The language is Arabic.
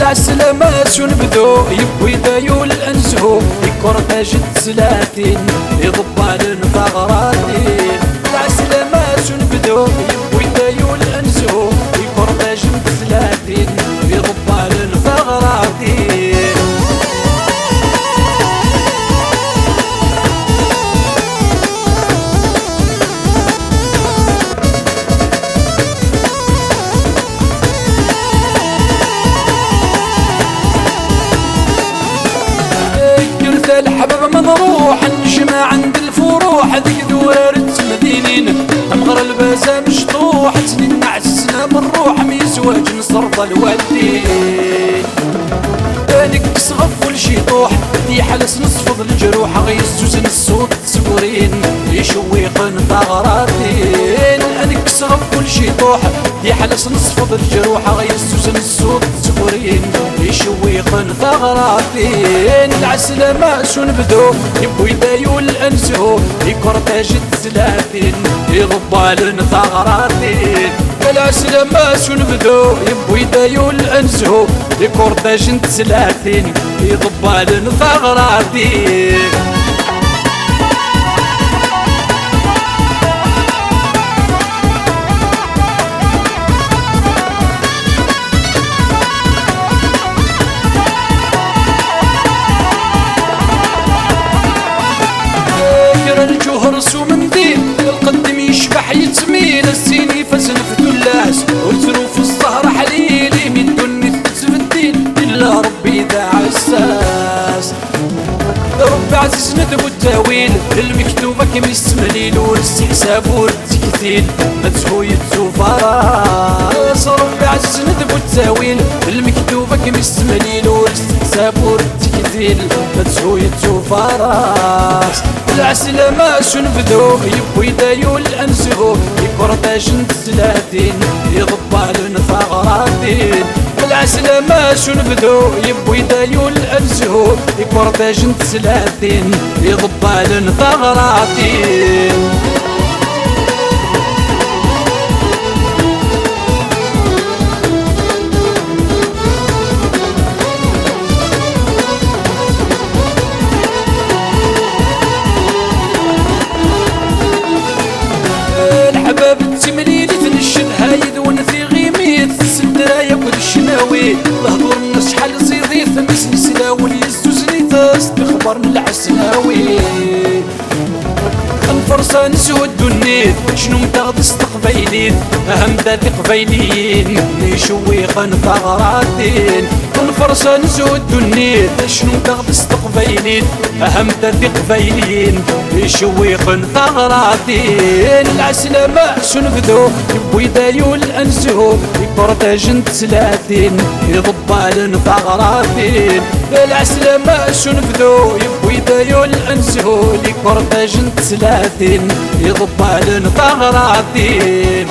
العسلامة شو نبدو يبوي دايول انزهو يكورتاج التسلاتين يضبال نفغراتين. العسلامة شو نبدو يبوي دايول انزهو يكورتاج التسلاتين يضبال نفغراتين. الحباب منروح نجمع عند الفروح ذيك دوارة مدينين امغر الباسة مشطوح سنين عسنا من روح ميزواج نصرف الوالدين. انك صغف والشي طوح دي حلس نصفض الجروح غيسوس الصوت تسكورين يشويق نثغراتين. انك صغف والشي طوح دي حلس نصفض الجروح غيسوس الصوت تسكورين يشويق نثغراتين. العسلامة شو نبدو يبوي دايول انزهو يكورتاج التسلاتين يضبال نثغراتين. العسلامة شو نبدو يبوي دايول انزهو يكورتاج التسلاتين يضبال نثغراتين. الجوهر سو منديل القدم يشبح يتميل السيني فزن في دلاس والتروف الصهر حليلي من دني تسف الدين إلا ربي ذا عساس. ربي عزيز ندب التاويل المكتوبة كم يستمليل والاستحساب والتكتيل مدهو يتزو فراس. ربي عزيز ندب التاويل المكتوبة كم يستمليل والاستحساب والتكتيل مدهو يتزو فراس. العسلامة شو نبدو يبوي دايول انزهو يكورتاج التسلاتين يضبال نثغراتين. العسلامة شو نبدو يبوي دايول انزهو يكورتاج التسلاتين يضبال نثغراتين. الحباب التمليلي تنشد هايد ونثي غيميت السدرايا ود الشناوي الهضور الناس شحال زيضي ثمس نسلاول يزوزني تستخبر العسناوي. الفرصة نسود النيت شنو متغدس تقبيلين اهم ذاتي قبيليين يشويق نثغراتين. الفرصة نسود النيت شنو متغدس تقبيلين اهم ذاتي قبيلين يشويق نثغراتين. العسلامة شو نبدو يبوي دايول انزهو يكورتاج التسلاتين يضبال نثغراتين. العسلامة شو نبدو يبوي دايول انزهو يكورتاج التسلاتين يضبال نثغراتين.